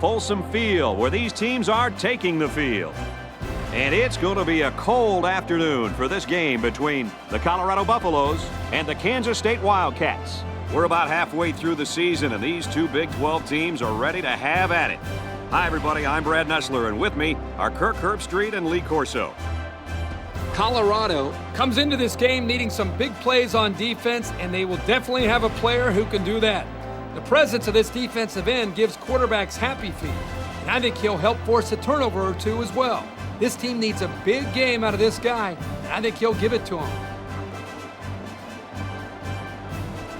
Folsom Field, where these teams are taking the field. And it's going to be a cold afternoon for this game between the Colorado Buffaloes and the Kansas State Wildcats. We're about halfway through the season, and these two Big 12 teams are ready to have at it. Hi, everybody. I'm Brad Nessler, and with me are Kirk Herbstreit and Lee Corso. Colorado comes into this game needing some big plays on defense, and they will definitely have a player who can do that. The presence of this defensive end gives quarterbacks happy feet, and I think he'll help force a turnover or two as well. This team needs a big game out of this guy, and I think he'll give it to him.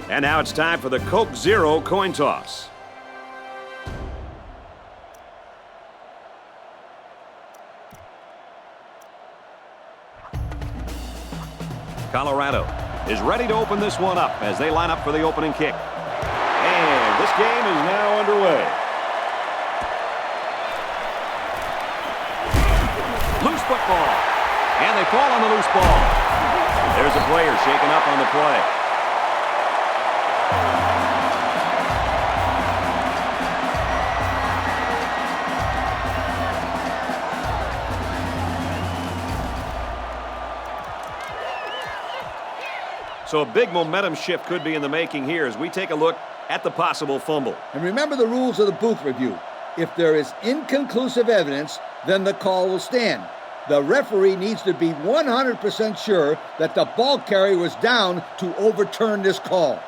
And now it's time for the Coke Zero coin toss. Colorado is ready to open this one up as they line up for the opening kick. And this game is now underway. Loose football. And they fall on the loose ball. There's a player shaken up on the play. So a big momentum shift could be in the making here as we take a look at the possible fumble. And remember the rules of the booth review. If there is inconclusive evidence, then the call will stand. The referee needs to be 100% sure that the ball carrier was down to overturn this call.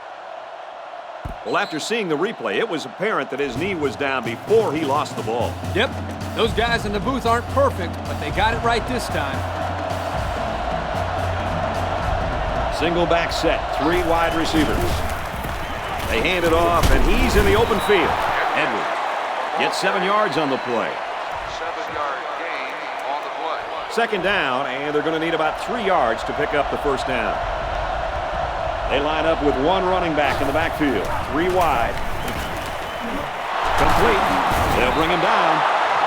Well, after seeing the replay, it was apparent that his knee was down before he lost the ball. Yep, those guys in the booth aren't perfect, but they got it right this time. Single back set, three wide receivers. They hand it off, and he's in the open field. Edwards gets 7 yards on the play. 7-yard gain on the play. Second down, and they're going to need about 3 yards to pick up the first down. They line up with one running back in the backfield. 3 wide. Complete. They'll bring him down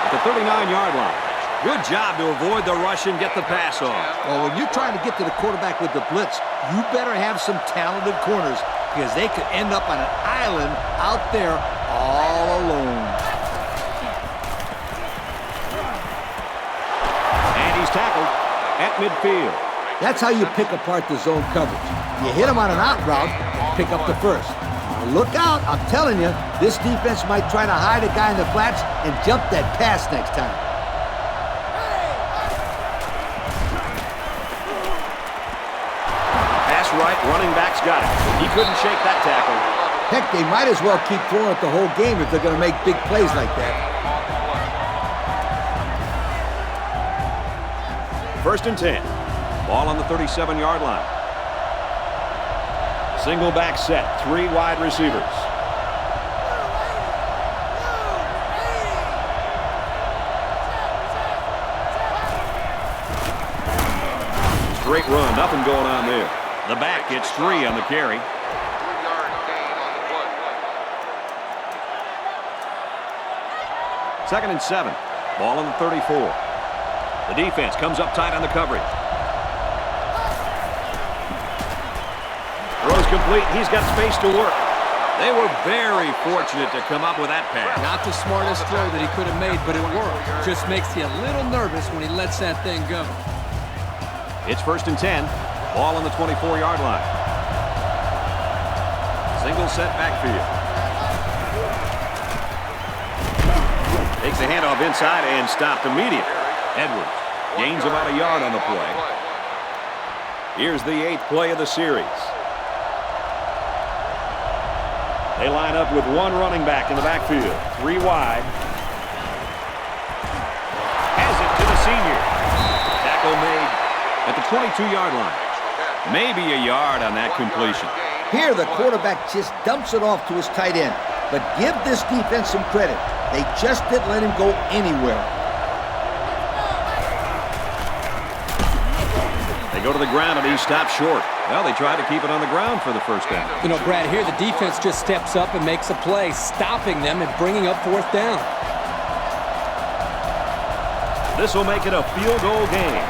at the 39-yard line. Good job to avoid the rush and get the pass off. Well, when you're trying to get to the quarterback with the blitz, you better have some talented corners because they could end up on an island out there all alone. And he's tackled at midfield. That's how you pick apart the zone coverage. You hit him on an out route and pick up the first. Now look out, I'm telling you, this defense might try to hide a guy in the flats and jump that pass next time. Right, running back's got it. He couldn't shake that tackle. Heck, they might as well keep throwing it the whole game if they're going to make big plays like that. First and 10. Ball on the 37-yard line. Single back set, 3 wide receivers. Straight run, nothing going on there. The back gets 3 on the carry. 3-yard gain on the play. Second and 7. Ball on the 34. The defense comes up tight on the coverage. Throws complete. He's got space to work. They were very fortunate to come up with that pass. Not the smartest throw that he could have made, but it worked. Just makes you a little nervous when he lets that thing go. It's first and 10. Ball on the 24-yard line. Single set backfield. Takes the handoff inside and stopped immediately. Edwards gains about a yard on the play. Here's the 8th play of the series. They line up with one running back in the backfield. 3 wide. Has it to the senior. Tackle made at the 22-yard line. Maybe a yard on that completion. Here, the quarterback just dumps it off to his tight end. But give this defense some credit. They just didn't let him go anywhere. They go to the ground, and he stops short. Well, they tried to keep it on the ground for the first down. You know, Brad, here the defense just steps up and makes a play, stopping them and bringing up fourth down. This will make it a field goal game.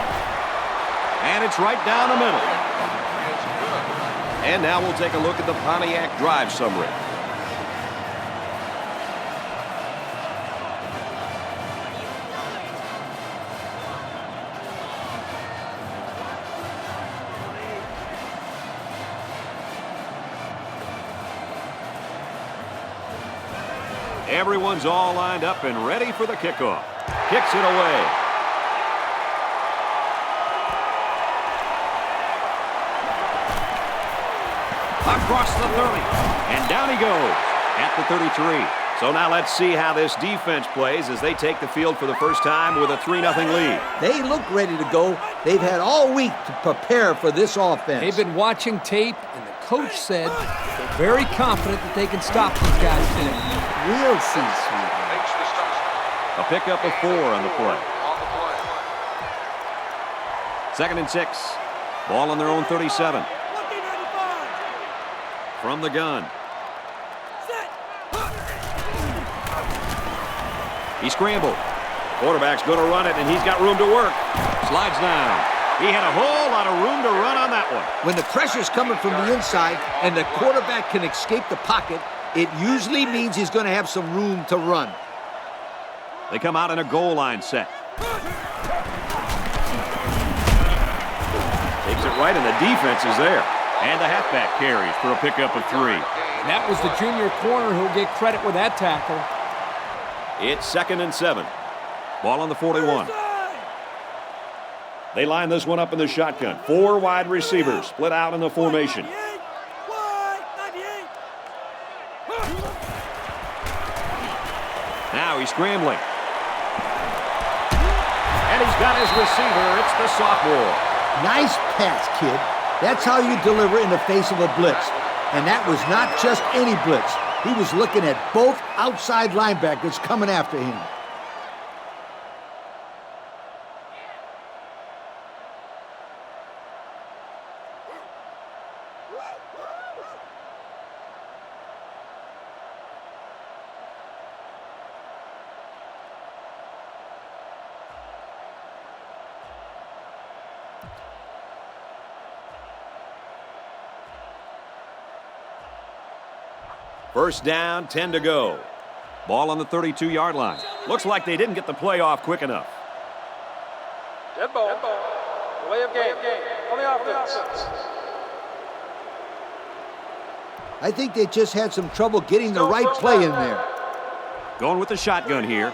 And it's right down the middle. And now we'll take a look at the Pontiac drive summary. Everyone's all lined up and ready for the kickoff. Kicks it away. Across the 30. And down he goes at the 33. So now let's see how this defense plays as they take the field for the first time with a 3-0 lead. They look ready to go. They've had all week to prepare for this offense. They've been watching tape, and the coach said they're very confident that they can stop these guys today. We'll see, sweetie. Makes the stop. A pickup of 4 on the play. On the play. 2nd and 6. Ball on their own 37. From the gun. He scrambled. Quarterback's going to run it, and he's got room to work. Slides down. He had a whole lot of room to run on that one. When the pressure's coming from the inside and the quarterback can escape the pocket, it usually means he's going to have some room to run. They come out in a goal line set. Takes it right, and the defense is there. And the halfback carries for a pickup of 3. And that was the junior corner who'll get credit with that tackle. It's 2nd and 7. Ball on the 41. They line this one up in the shotgun. 4 wide receivers split out in the formation. Now he's scrambling. And he's got his receiver. It's the sophomore. Nice pass, kid. That's how you deliver in the face of a blitz. And that was not just any blitz. He was looking at both outside linebackers coming after him. First down, 10 to go. Ball on the 32-yard line. Looks like they didn't get the play off quick enough. Dead ball. Delay of game. On the offense. I think they just had some trouble getting the right play in there. Going with the shotgun here.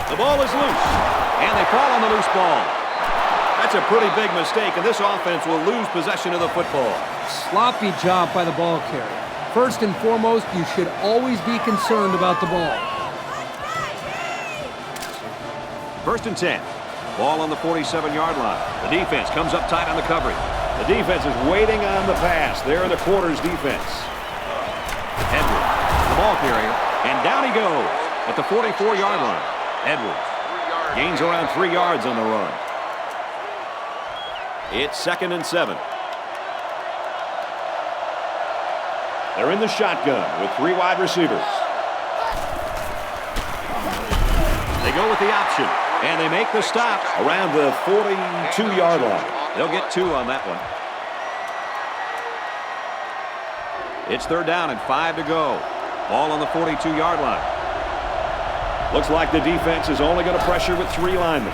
The ball is loose, and they fall on the loose ball. That's a pretty big mistake, and this offense will lose possession of the football. Sloppy job by the ball carrier. First and foremost, you should always be concerned about the ball. 1st and 10. Ball on the 47-yard line. The defense comes up tight on the coverage. The defense is waiting on the pass. They're in the quarters defense. Edwards, the ball carrier, and down he goes at the 44-yard line. Edwards gains around 3 yards on the run. It's 2nd and 7. They're in the shotgun with 3 wide receivers. They go with the option, and they make the stop around the 42-yard line. They'll get 2 on that one. It's 3rd down and 5 to go. Ball on the 42-yard line. Looks like the defense is only going to pressure with 3 linemen.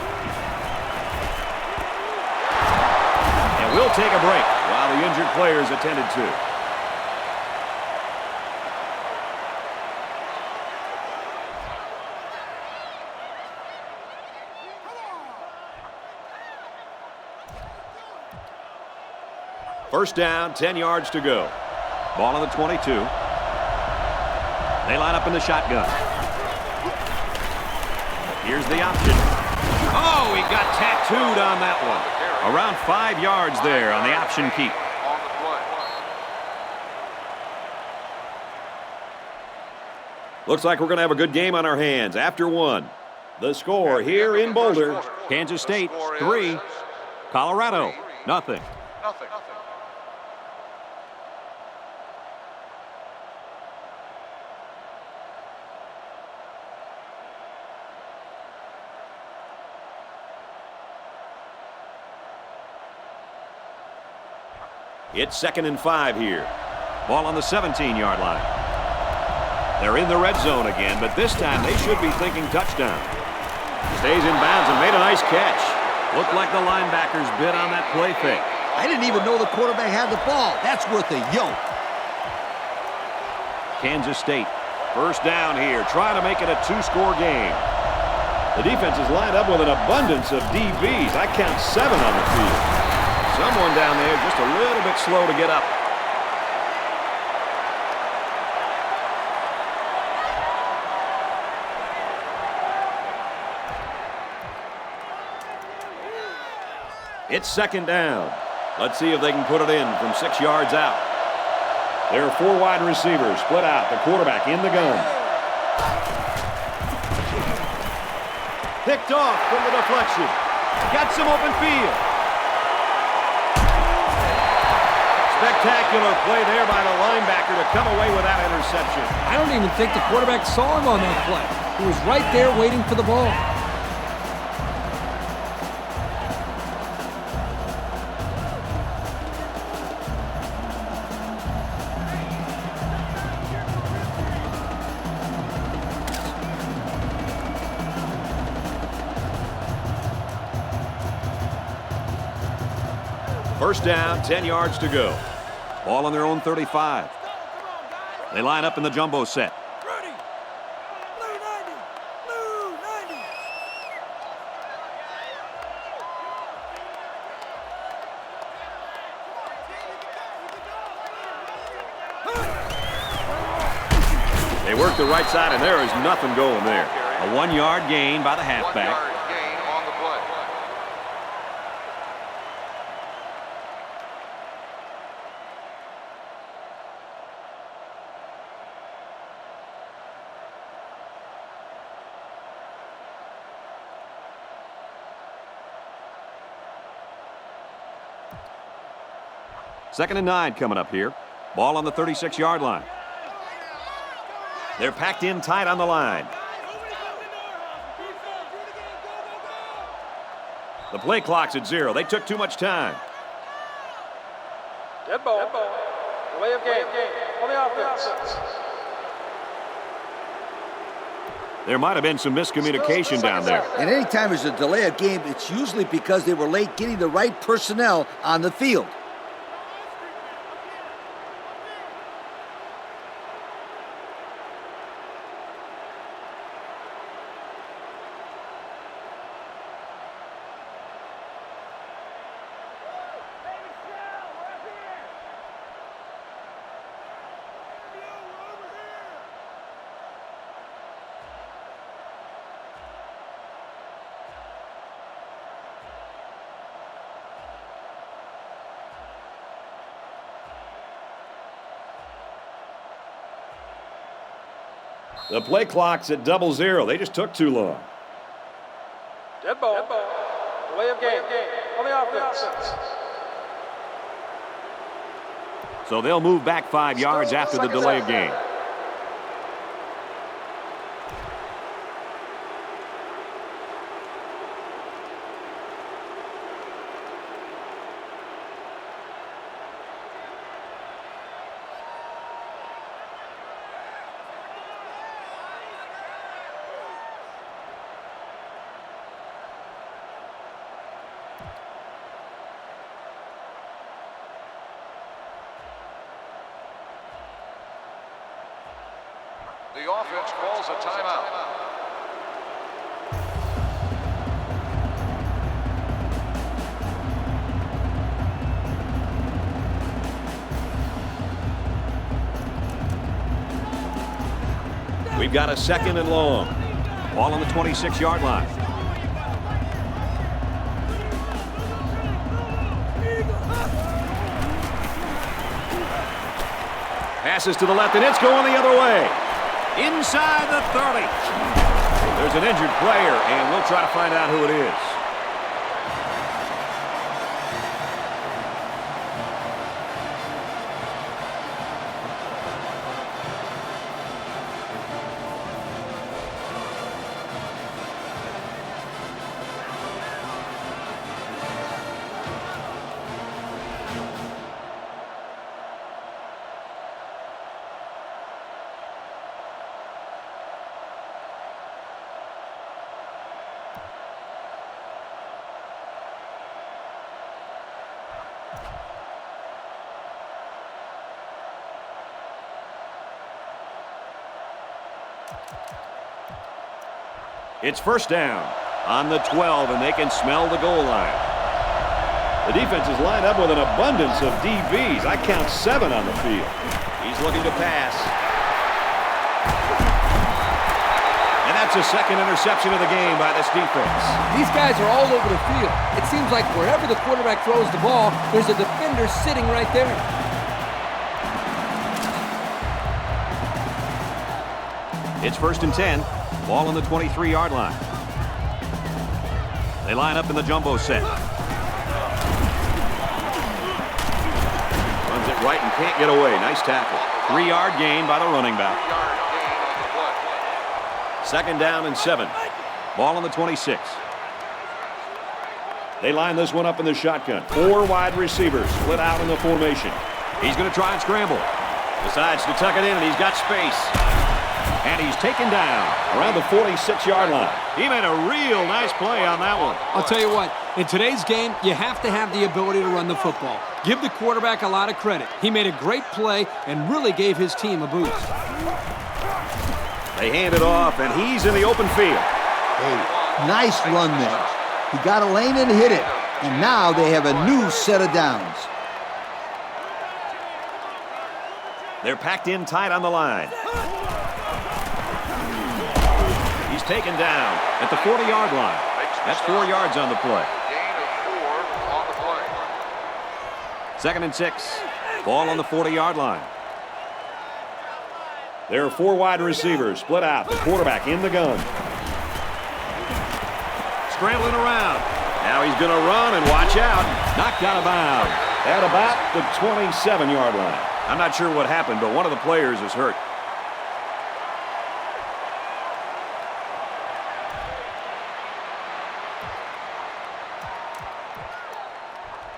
And we'll take a break while the injured players attended to. First down, 10 yards to go. Ball on the 22. They line up in the shotgun. Here's the option. Oh, he got tattooed on that one. Around 5 yards there on the option keep. On the play. Looks like we're going to have a good game on our hands after 1. The score here in Boulder, Kansas State 3, Colorado nothing. Nothing. It's 2nd and 5 here. Ball on the 17-yard line. They're in the red zone again, but this time they should be thinking touchdown. Stays in bounds and made a nice catch. Looked like the linebackers bid on that play fake. I didn't even know the quarterback had the ball. That's worth a yoke. Kansas State, first down here, trying to make it a two-score game. The defense is lined up with an abundance of DBs. I count 7 on the field. Someone down there just a little bit slow to get up. It's second down. Let's see if they can put it in from 6 yards out. There are 4 wide receivers split out. The quarterback in the gun. Picked off from the deflection. Got some open field. Spectacular play there by the linebacker to come away with that interception. I don't even think the quarterback saw him on that play. He was right there waiting for the ball. First down, 10 yards to go. Ball on their own 35. They line up in the jumbo set. Ready. Blue 90. Blue 90. They work the right side, and there is nothing going there. A 1-yard gain by the halfback. 1 yard gain on the play. Second and 9 coming up here. Ball on the 36-yard line. They're packed in tight on the line. The play clock's at 0. They took too much time. Dead ball. Delay of game. On the offense. There might have been some miscommunication down there. And anytime there's a delay of game, it's usually because they were late getting the right personnel on the field. The play clock's at 00. They just took too long. Dead ball. Delay of game. On the offense. So they'll move back 5 yards after the delay of game. The offense calls a timeout. We've got a second and long. Ball on the 26-yard line. Passes to the left, and it's going the other way. Inside the 30. There's an injured player, and we'll try to find out who it is. It's first down on the 12, and they can smell the goal line. The defense is lined up with an abundance of DBs. I count 7 on the field. He's looking to pass. And that's a second interception of the game by this defense. These guys are all over the field. It seems like wherever the quarterback throws the ball, there's a defender sitting right there. It's first and 10. Ball on the 23-yard line. They line up in the jumbo set. Runs it right and can't get away. Nice tackle. 3-yard gain by the running back. Second down and 7. Ball on the 26. They line this one up in the shotgun. 4 wide receivers split out in the formation. He's going to try and scramble. Decides to tuck it in, and he's got space. And he's taken down around the 46-yard line. He made a real nice play on that one. I'll tell you what, in today's game, you have to have the ability to run the football. Give the quarterback a lot of credit. He made a great play and really gave his team a boost. They hand it off, and he's in the open field. Hey, nice run there. He got a lane and hit it. And now they have a new set of downs. They're packed in tight on the line. He's taken down at the 40-yard line. That's 4 yards on the play. Gain of 4 on the play. Second and 6. Ball on the 40-yard line. There are 4 wide receivers split out. The quarterback in the gun. Scrambling around. Now he's going to run and watch out. Knocked out of bounds at about the 27-yard line. I'm not sure what happened, but one of the players is hurt.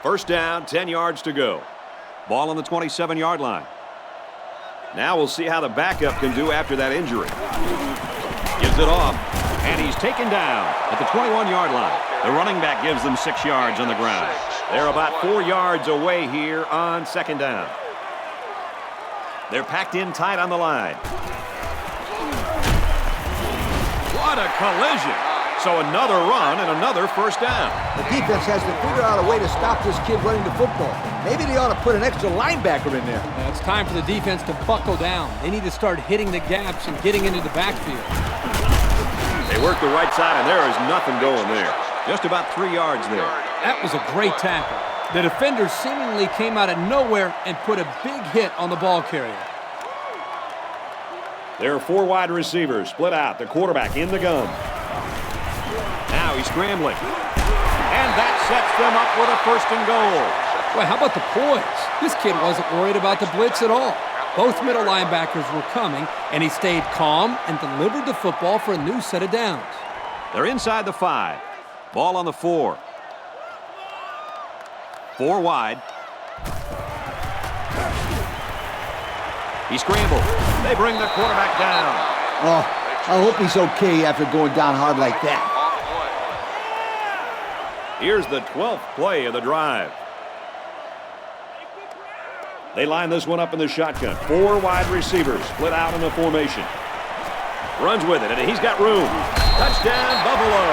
First down, 10 yards to go. Ball on the 27-yard line. Now we'll see how the backup can do after that injury. Gives it off, and he's taken down at the 21-yard line. The running back gives them 6 yards on the ground. They're about 4 yards away here on second down. They're packed in tight on the line. What a collision. So another run and another first down. The defense has to figure out a way to stop this kid running the football. Maybe they ought to put an extra linebacker in there. It's time for the defense to buckle down. They need to start hitting the gaps and getting into the backfield. They work the right side, and there is nothing going there. Just about 3 yards there. That was a great tackle. The defender seemingly came out of nowhere and put a big hit on the ball carrier. There are 4 wide receivers split out. The quarterback in the gun. Now he's scrambling. And that sets them up with a first and goal. Well, how about the poise? This kid wasn't worried about the blitz at all. Both middle linebackers were coming, and he stayed calm and delivered the football for a new set of downs. They're inside the 5. Ball on the 4. 4 wide. He scrambled. They bring the quarterback down. Oh, I hope he's okay after going down hard like that. Here's the 12th play of the drive. They line this one up in the shotgun. 4 wide receivers split out in the formation. Runs with it, and he's got room. Touchdown, Buffalo.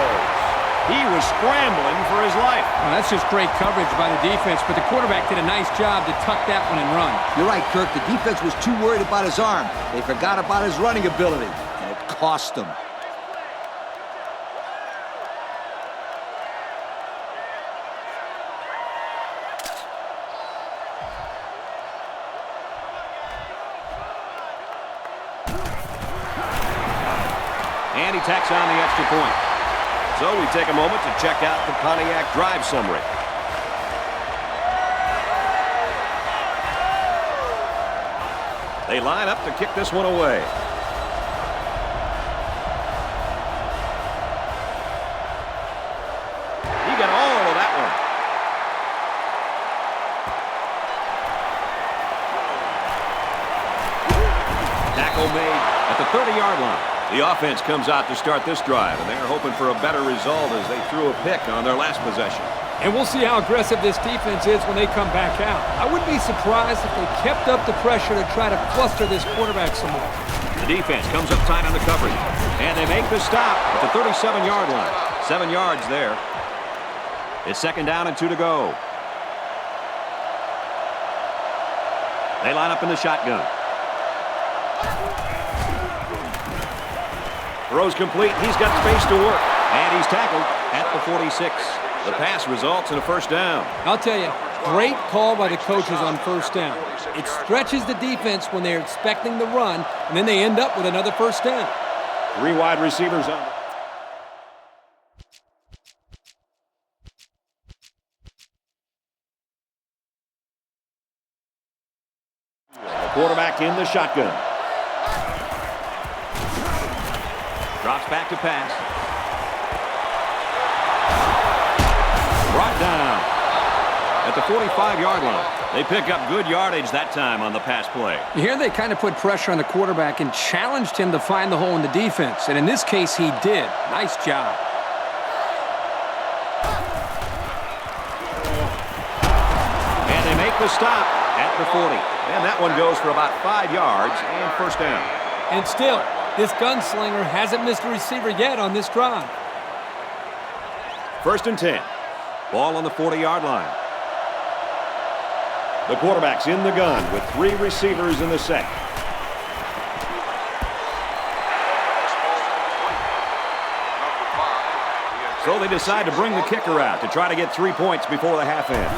He was scrambling for his life. Well, that's just great coverage by the defense, but the quarterback did a nice job to tuck that one and run. You're right, Kirk. The defense was too worried about his arm. They forgot about his running ability, and it cost them. And he tacks on the extra point. So we take a moment to check out the Pontiac drive summary. They line up to kick this one away. He got all of that one. Tackle made at the 30-yard line. The offense comes out to start this drive, and they're hoping for a better result as they threw a pick on their last possession. And we'll see how aggressive this defense is when they come back out. I wouldn't be surprised if they kept up the pressure to try to fluster this quarterback some more. The defense comes up tight on the coverage. And they make the stop at the 37-yard line. 7 yards there. It's 2nd down and 2 to go. They line up in the shotgun. Throws complete. He's got space to work. And he's tackled at the 46. The pass results in a 1st down. I'll tell you, great call by the coaches on 1st down. It stretches the defense when they're expecting the run, and then they end up with another 1st down. 3 wide receivers on. The quarterback in the shotgun. Drops back to pass. Brought down at the 45-yard line. They pick up good yardage that time on the pass play. Here they kind of put pressure on the quarterback and challenged him to find the hole in the defense. And in this case, he did. Nice job. And they make the stop at the 40. And that one goes for about 5 yards and 1st down. And still, this gunslinger hasn't missed a receiver yet on this drive. 1st and 10. Ball on the 40-yard line. The quarterback's in the gun with 3 receivers in the set. So they decide to bring the kicker out to try to get 3 points before the half ends.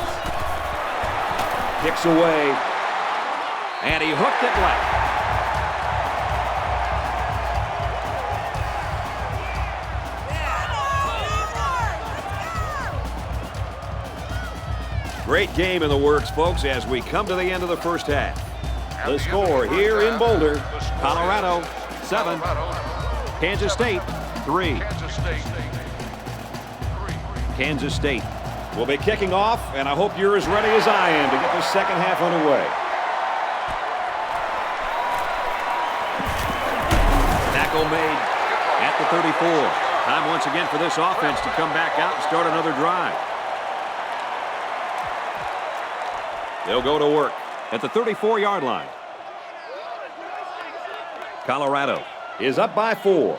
Kicks away. And he hooked it left. Great game in the works, folks, as we come to the end of the 1st half. The score here in Boulder, Colorado 7, Kansas State 3. Kansas State will be kicking off, and I hope you're as ready as I am to get the 2nd half underway. Tackle made at the 34. Time once again for this offense to come back out and start another drive. They'll go to work at the 34-yard line. Colorado is up by 4.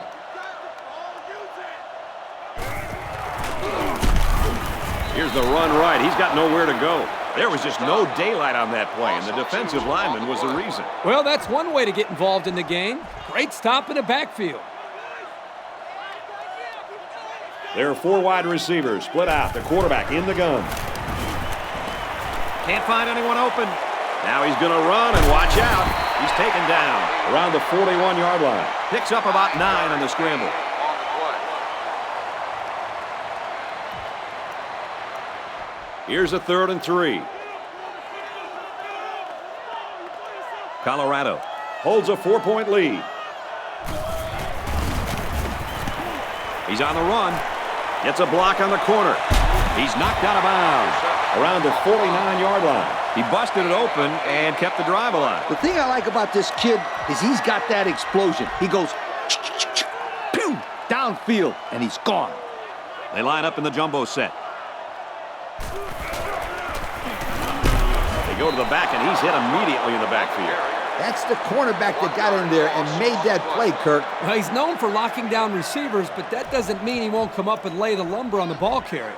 Here's the run right. He's got nowhere to go. There was just no daylight on that play, and the defensive lineman was the reason. Well, that's one way to get involved in the game. Great stop in the backfield. There are 4 wide receivers split out. The quarterback in the gun. Can't find anyone open. Now he's going to run, and watch out. He's taken down around the 41-yard line. Picks up about 9 on the scramble. Here's a 3rd and 3. Colorado holds a 4-point lead. He's on the run. Gets a block on the corner. He's knocked out of bounds around the 49-yard line. He busted it open and kept the drive alive. The thing I like about this kid is he's got that explosion. He goes, pew, downfield, and he's gone. They line up in the jumbo set. They go to the back, and he's hit immediately in the backfield. That's the cornerback that got in there and made that play, Kirk. Well, he's known for locking down receivers, but that doesn't mean he won't come up and lay the lumber on the ball carrier.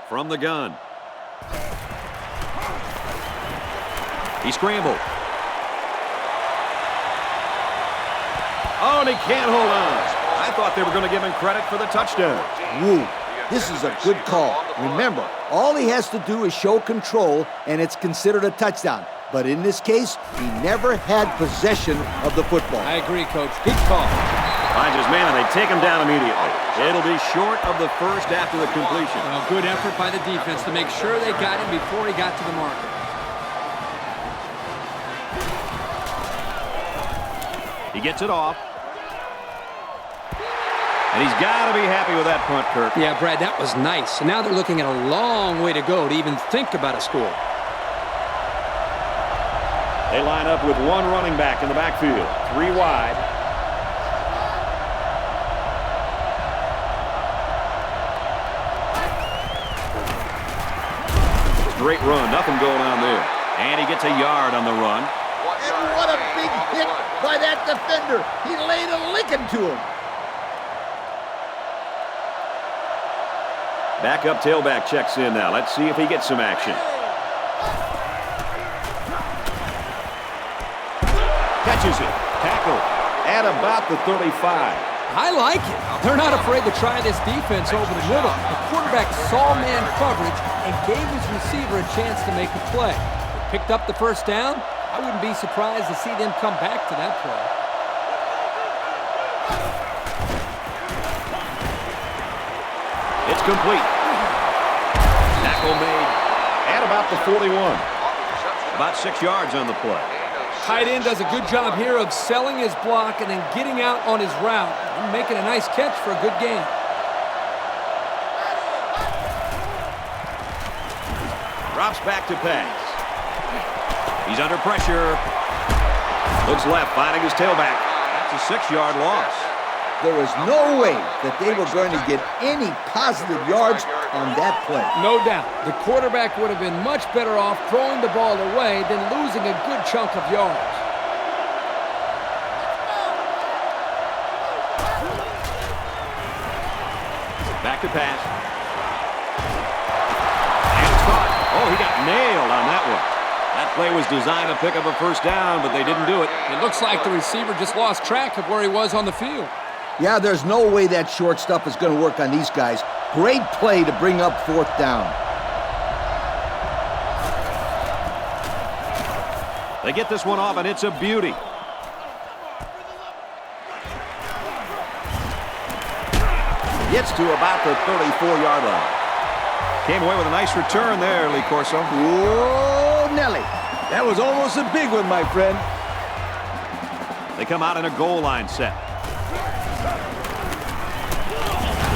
From the gun. He scrambled. Oh, and he can't hold on. I thought they were going to give him credit for the touchdown. Woo. This is a good call. Remember, all he has to do is show control, and it's considered a touchdown. But in this case, he never had possession of the football. I agree, Coach. Good call. Finds his man, and they take him down immediately. It'll be short of the first after the completion. Well, good effort by the defense to make sure they got him before he got to the marker. He gets it off. And he's got to be happy with that punt, Kirk. Yeah, Brad, that was nice. And now they're looking at a long way to go to even think about a score. They line up with 1 running back in the backfield. 3 wide. great run. Nothing going on there. And he gets a yard on the run. And what a big hit by that defender. He laid a licking to him. Backup tailback checks in now. Let's see if he gets some action. Catches it. Tackle at about the 35. I like it. They're not afraid to try this defense over the middle. The quarterback saw man coverage and gave his receiver a chance to make a play. They picked up the first down. I wouldn't be surprised to see them come back to that play. It's complete. Tackle made at about the 41. About 6 yards on the play. Tight end does a good job here of selling his block and then getting out on his route and making a nice catch for a good gain. Drops back to pass. He's under pressure. Looks left, finding his tailback. That's a 6-yard loss. There was no way that they were going to get any positive yards on that play. No doubt. The quarterback would have been much better off throwing the ball away than losing a good chunk of yards. Back to pass. And it's caught. Oh, he got nailed on that one. That play was designed to pick up a first down, but they didn't do it. It looks like the receiver just lost track of where he was on the field. Yeah, there's no way that short stuff is going to work on these guys. Great play to bring up 4th down. They get this one off, and it's a beauty. Gets to about the 34-yard line. Came away with a nice return there, Lee Corso. Whoa, Nelly. That was almost a big one, my friend. They come out in a goal line set. To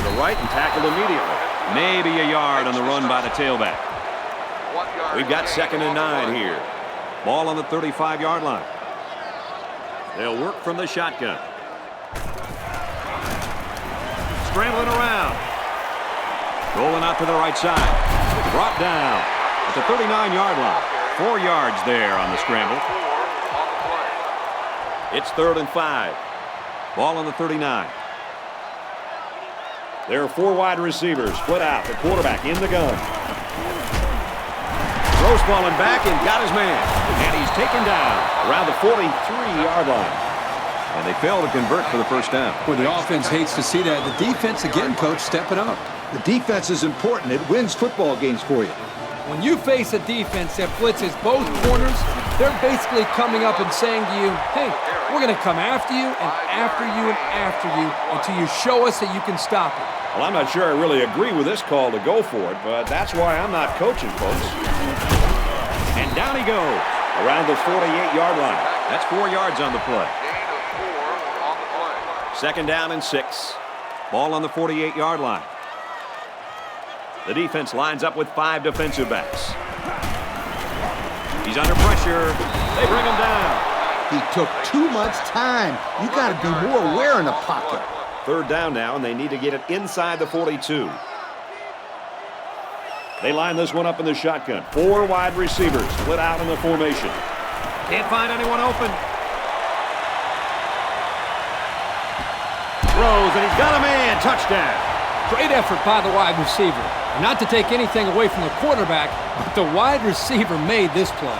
the right and tackled immediately. Maybe a yard on the run by the tailback. We've got 2nd and 9 here. Ball on the 35-yard line. They'll work from the shotgun. Scrambling around. Rolling out to the right side. Brought down at the 39-yard line. 4 yards there on the scramble. It's 3rd and 5. Ball on the 39. There are 4 wide receivers split out. The quarterback in the gun. Throws falling back and got his man. And he's taken down around the 43-yard line. And they fail to convert for the first down. Well, the offense hates to see that. The defense, again, coach, stepping up. The defense is important. It wins football games for you. When you face a defense that blitzes both corners, they're basically coming up and saying to you, hey, we're going to come after you and after you and after you until you show us that you can stop it. Well, I'm not sure I really agree with this call to go for it, but that's why I'm not coaching, folks. And down he goes around the 48-yard line. That's 4 yards on the play. 2nd down and 6. Ball on the 48-yard line. The defense lines up with 5 defensive backs. He's under pressure. They bring him down. He took too much time. You got to be more aware in the pocket. 3rd down now, and they need to get it inside the 42. They line this one up in the shotgun. 4 wide receivers split out in the formation. Can't find anyone open. Throws, and he's got a man. Touchdown. Great effort by the wide receiver. Not to take anything away from the quarterback, but the wide receiver made this play.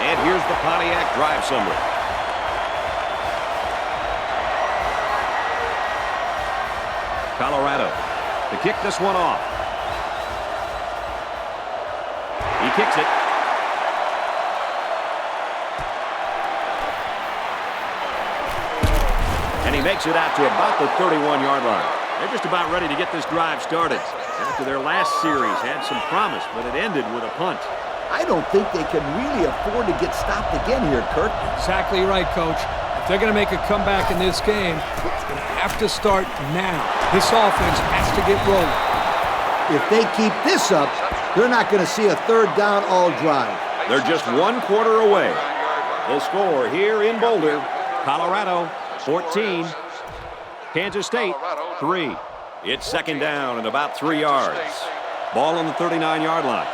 And here's the Pontiac drive summary. Colorado to kick this one off. He kicks it. And he makes it out to about the 31-yard line. They're just about ready to get this drive started. After their last series had some promise, but it ended with a punt. I don't think they can really afford to get stopped again here, Kirk. Exactly right, Coach. If they're going to make a comeback in this game, going to have to start now. This offense has to get rolling. If they keep this up, they're not going to see a third down all drive. They're just 1 quarter away. The score here in Boulder, Colorado 14, Kansas State 3. It's second down and about 3 yards. Ball on the 39-yard line.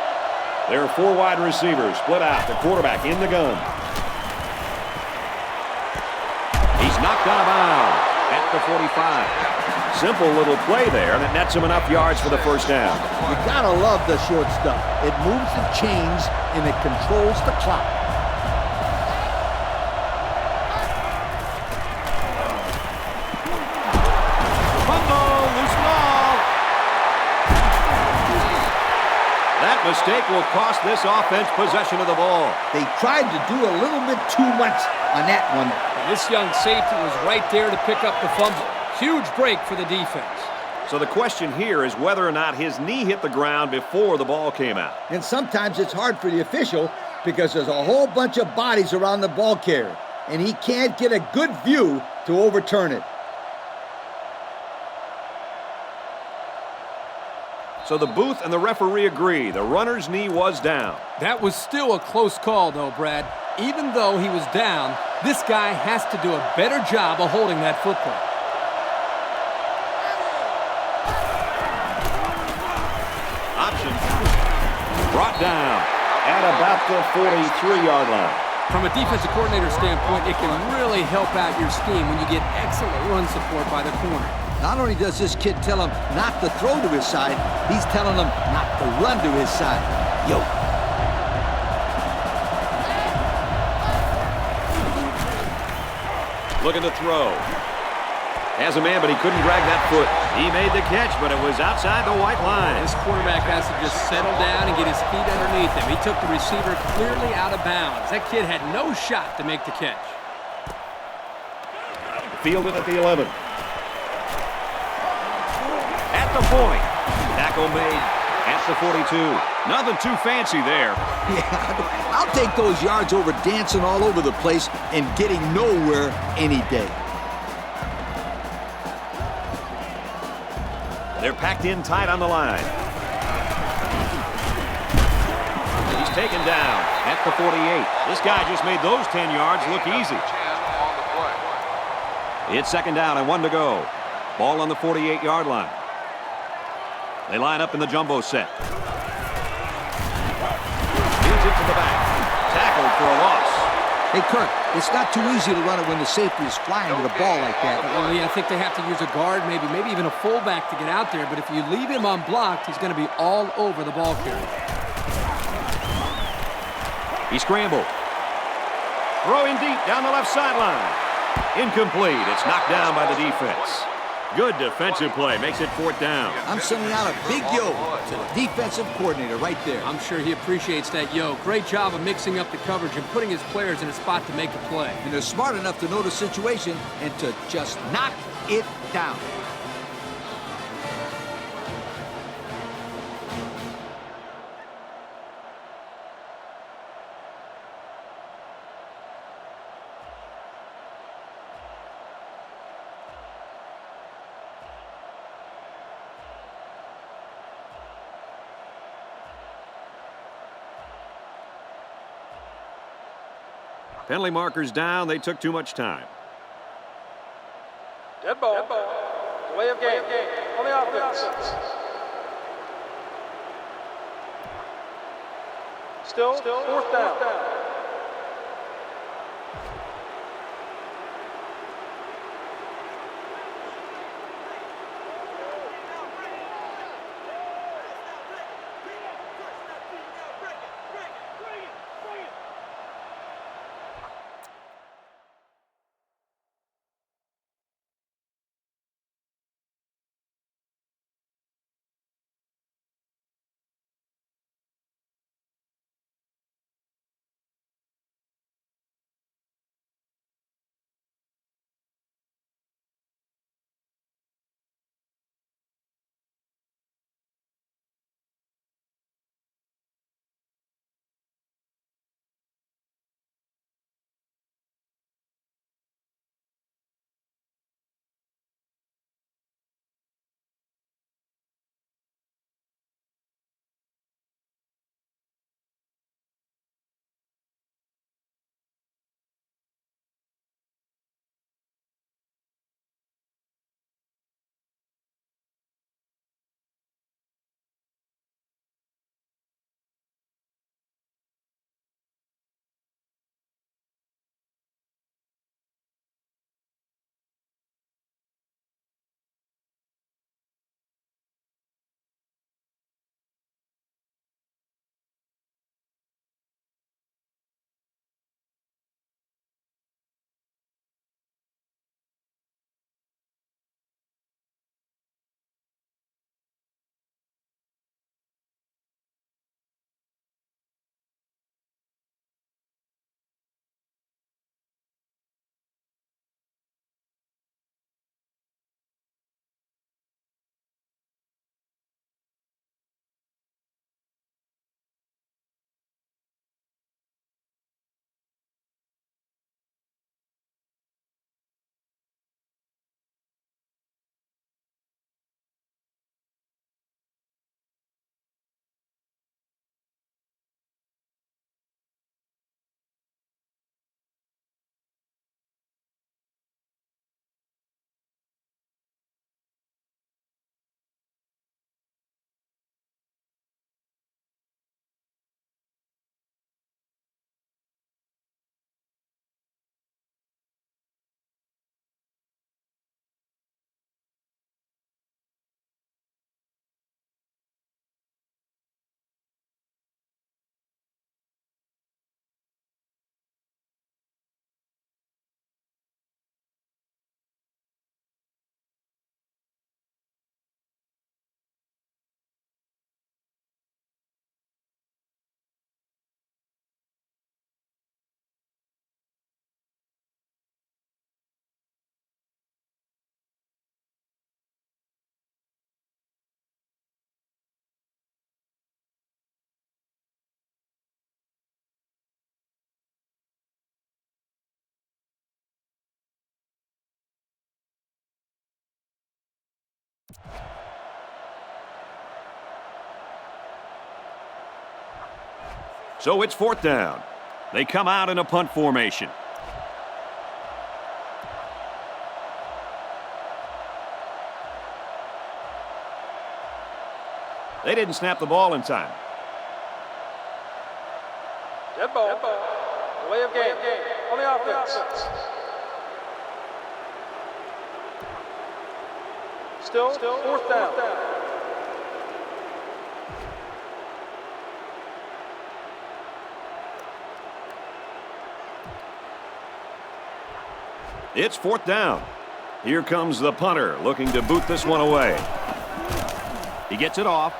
There are 4 wide receivers split out. The quarterback in the gun. He's knocked out of bounds at the 45. Simple little play there, and it nets him enough yards for the first down. You gotta love the short stuff. It moves the chains and it controls the clock. That mistake will cost this offense possession of the ball. They tried to do a little bit too much on that one. And this young safety was right there to pick up the fumble. Huge break for the defense. So the question here is whether or not his knee hit the ground before the ball came out. And sometimes it's hard for the official because there's a whole bunch of bodies around the ball carrier, and he can't get a good view to overturn it. So the booth and the referee agree. The runner's knee was down. That was still a close call, though, Brad. Even though he was down, this guy has to do a better job of holding that football. Option brought down at about the 43-yard line. From a defensive coordinator standpoint, it can really help out your scheme when you get excellent run support by the corner. Not only does this kid tell him not to throw to his side, he's telling him not to run to his side. Yo. Looking to throw. Has a man, but he couldn't drag that foot. He made the catch, but it was outside the white line. This quarterback has to just settle down and get his feet underneath him. He took the receiver clearly out of bounds. That kid had no shot to make the catch. Fielded at the 11. At the point. Tackle made at the 42. Nothing too fancy there. Yeah, I'll take those yards over dancing all over the place and getting nowhere any day. They're packed in tight on the line. He's taken down at the 48. This guy just made those 10 yards look easy. It's second down and 1 to go. Ball on the 48-yard line. They line up in the jumbo set. Feeds it to the back. Tackled for a loss. Hey, Kirk, it's not too easy to run it when the safety is flying to the ball like that. Well, I think they have to use a guard, maybe even a fullback to get out there. But if you leave him unblocked, he's going to be all over the ball carrier. He scrambled. Throwing deep down the left sideline. Incomplete. It's knocked down by the defense. Good defensive play. Makes it 4th down. I'm sending out a big yo to the defensive coordinator right there. I'm sure he appreciates that yo. Great job of mixing up the coverage and putting his players in a spot to make a play. And they're smart enough to know the situation and to just knock it down. Penalty markers down. They took too much time. Dead ball. Delay of game. On the offense. Still 4th down. So it's 4th down. They come out in a punt formation. They didn't snap the ball in time. Dead ball. Delay of game. On the offense. Still 4th down. It's 4th down. Here comes the punter looking to boot this one away. He gets it off.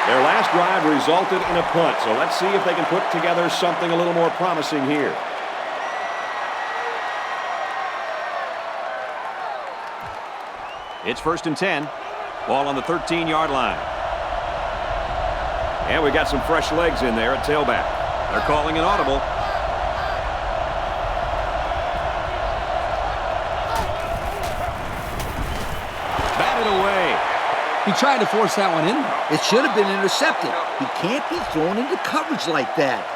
Their last drive resulted in a punt, so let's see if they can put together something a little more promising here. It's 1st and 10. Ball on the 13-yard line. And we got some fresh legs in there at tailback. They're calling an audible. Batted away. He tried to force that one in. It should have been intercepted. He can't be thrown into coverage like that.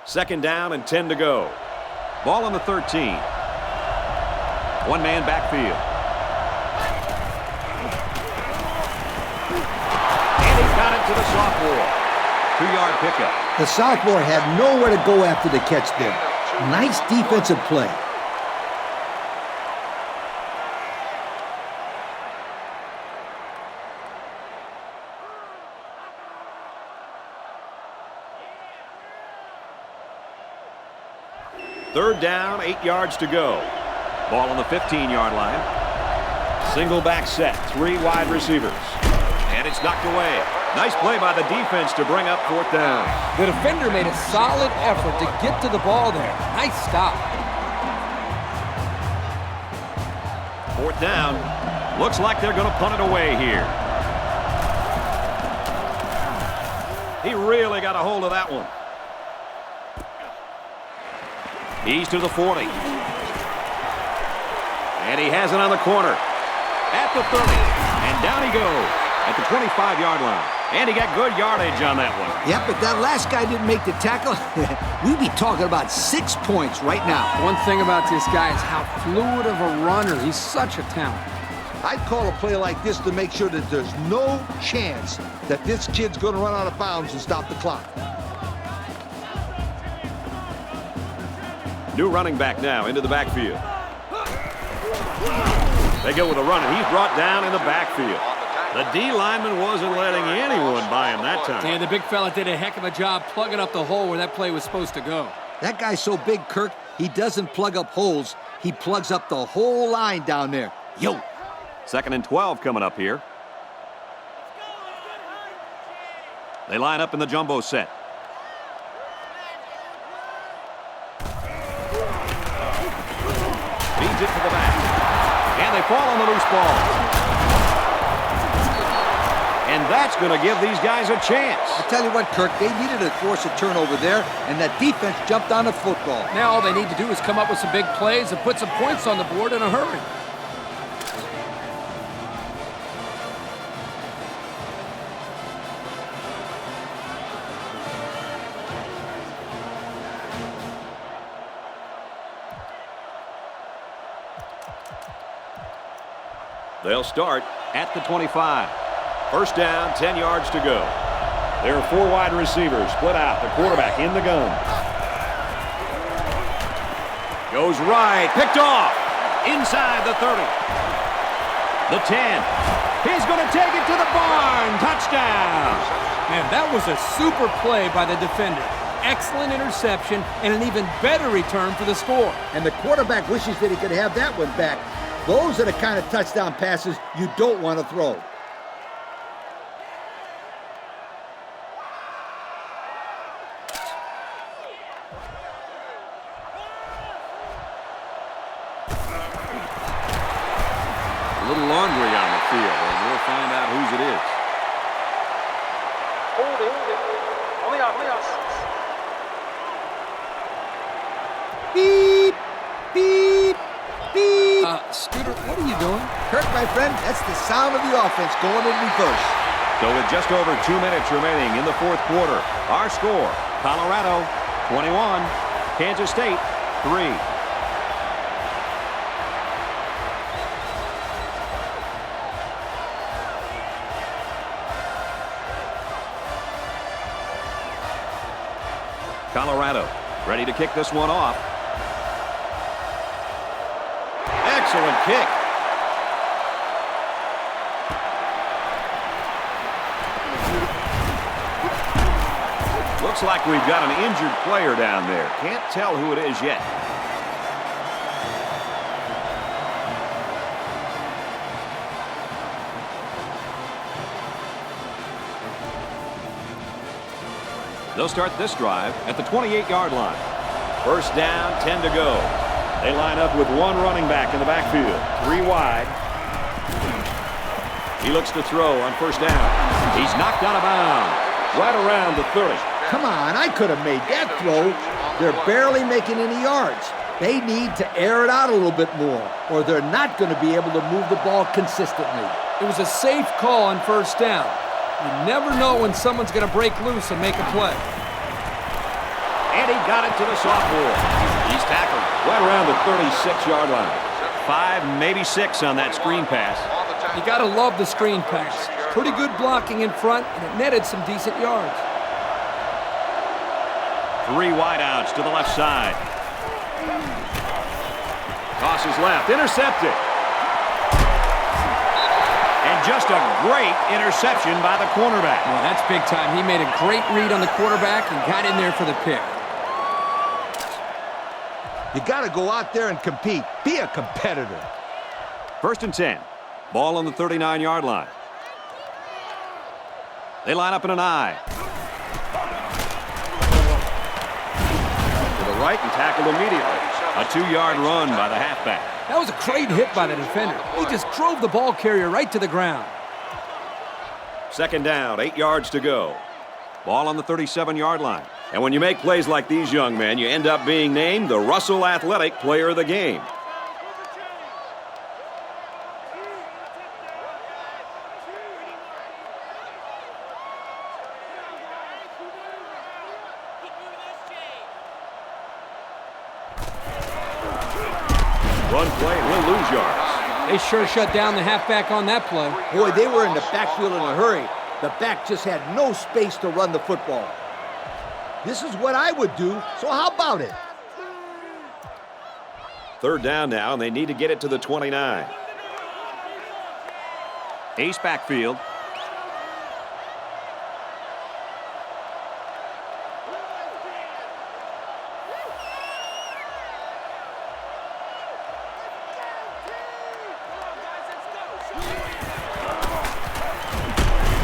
Second down and 10 to go. Ball on the 13. One-man backfield. And he's got it to the sophomore. 2-yard pickup. The sophomore had nowhere to go after the catch there. Nice defensive play. Third down, 8 yards to go. Ball on the 15-yard line. Single back set, 3 wide receivers. And it's knocked away. Nice play by the defense to bring up 4th down. The defender made a solid effort to get to the ball there. Nice stop. 4th down. Looks like they're going to punt it away here. He really got a hold of that one. He's to the 40. And he has it on the corner. At the 30. And down he goes at the 25-yard line. And he got good yardage on that one. Yep, if that last guy didn't make the tackle, we'd be talking about 6 points right now. One thing about this guy is how fluid of a runner. He's such a talent. I'd call a play like this to make sure that there's no chance that this kid's going to run out of bounds and stop the clock. New running back now into the backfield. They go with a run, and he's brought down in the backfield. The D lineman wasn't letting anyone by him that time. And the big fella did a heck of a job plugging up the hole where that play was supposed to go. That guy's so big, Kirk, he doesn't plug up holes. He plugs up the whole line down there. Yo! 2nd and 12 coming up here. They line up in the jumbo set. Feeds it to the back. And they fall on the loose ball. And that's going to give these guys a chance. I tell you what, Kirk, they needed to force a turnover there, and that defense jumped on the football. Now all they need to do is come up with some big plays and put some points on the board in a hurry. They'll start at the 25. First down, 10 yards to go. There are 4 wide receivers split out. The quarterback in the gun. Goes right, picked off. Inside the 30. The 10. He's going to take it to the barn. Touchdown. Man, that was a super play by the defender. Excellent interception and an even better return for the score. And the quarterback wishes that he could have that one back. Those are the kind of touchdown passes you don't want to throw. A little laundry on the field, and we'll find out whose it is. Holding Beep, beep, beep. Scooter, what are you doing? Kirk, my friend, that's the sound of the offense going in reverse. So with just over 2 minutes remaining in the fourth quarter, our score, Colorado 21, Kansas State 3. Colorado ready to kick this one off. Excellent kick. Looks like we've got an injured player down there. Can't tell who it is yet. They'll start this drive at the 28-yard line. First down, 10 to go. They line up with one running back in the backfield. 3 wide. He looks to throw on first down. He's knocked out of bounds. Right around the 30. Come on, I could have made that throw. They're barely making any yards. They need to air it out a little bit more, or they're not going to be able to move the ball consistently. It was a safe call on first down. You never know when someone's going to break loose and make a play. And he got it to the sophomore. He's tackled right around the 36-yard line. 5, maybe 6 on that screen pass. You got to love the screen pass. Pretty good blocking in front, and it netted some decent yards. 3 wideouts to the left side. Tosses left, intercepted. And just a great interception by the cornerback. Well, that's big time. He made a great read on the quarterback and got in there for the pick. You got to go out there and compete. Be a competitor. First and 10. Ball on the 39-yard line. They line up in an I. To the right and tackled immediately. A 2-yard run by the halfback. That was a great hit by the defender. He just drove the ball carrier right to the ground. Second down, 8 yards to go. Ball on the 37-yard line. And when you make plays like these, young men, you end up being named the Russell Athletic Player of the Game. Run play and he'll lose yards. They sure shut down the halfback on that play. Boy, they were in the backfield in a hurry. The back just had no space to run the football. This is what I would do, so how about it? Third down now, and they need to get it to the 29. Ace backfield.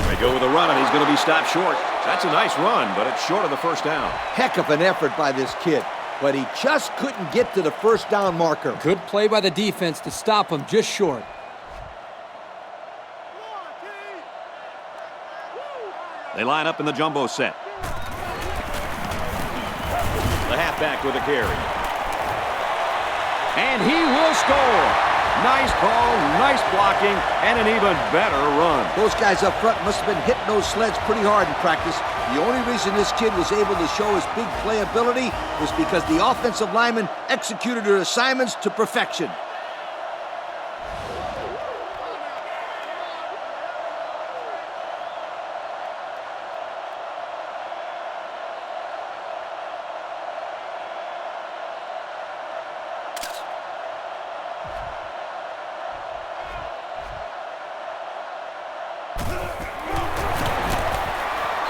They go with a run, and he's going to be stopped short. That's a nice run, but it's short of the first down. Heck of an effort by this kid, but he just couldn't get to the first down marker. Good play by the defense to stop him just short. They line up in the jumbo set. The halfback with a carry. And he will score. Nice call, nice blocking, and an even better run. Those guys up front must have been hitting those sleds pretty hard in practice. The only reason this kid was able to show his big playability was because the offensive linemen executed their assignments to perfection.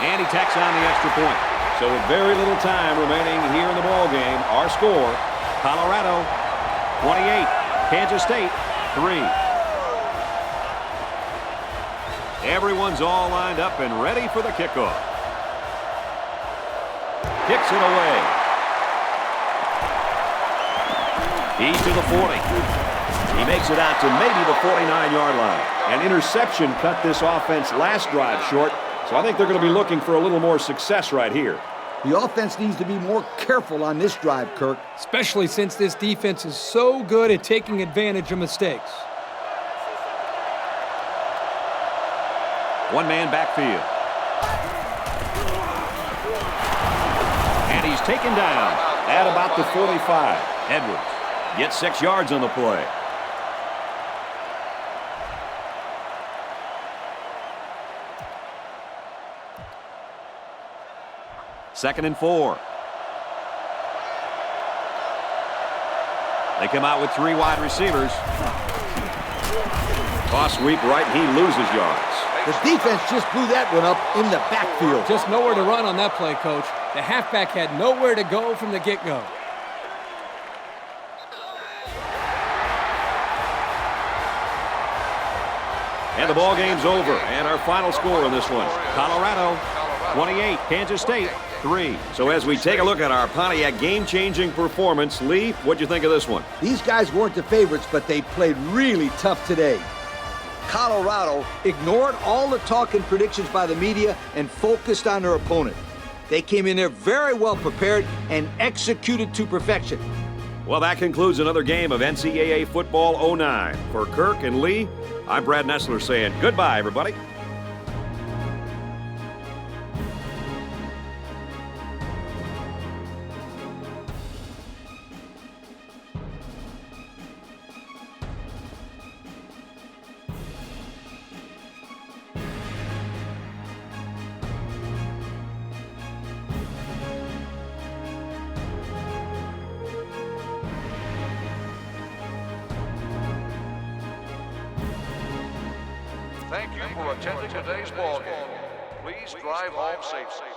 And he tacks on the extra point. So with very little time remaining here in the ball game, our score, Colorado 28, Kansas State 3. Everyone's all lined up and ready for the kickoff. Kicks it away. He's to the 40. He makes it out to maybe the 49-yard line. An interception cut this offense last drive short. So I think they're going to be looking for a little more success right here. The offense needs to be more careful on this drive, Kirk. Especially since this defense is so good at taking advantage of mistakes. One-man backfield. And he's taken down at about the 45. Edwards gets 6 yards on the play. Second and 4. They come out with 3 wide receivers. Toss sweep right, and he loses yards. The defense just blew that one up in the backfield. Just nowhere to run on that play, Coach. The halfback had nowhere to go from the get-go. And the ball game's over. And our final score in this one, Colorado 28, Kansas State 3. So as we take a look at our Pontiac game-changing performance, Lee, what'd you think of this one? These guys weren't the favorites, but they played really tough today. Colorado ignored all the talk and predictions by the media and focused on their opponent. They came in there very well prepared and executed to perfection. Well, that concludes another game of NCAA Football 09. For Kirk and Lee, I'm Brad Nessler saying goodbye, everybody. Thank you for attending today's ball game. Please drive home safely.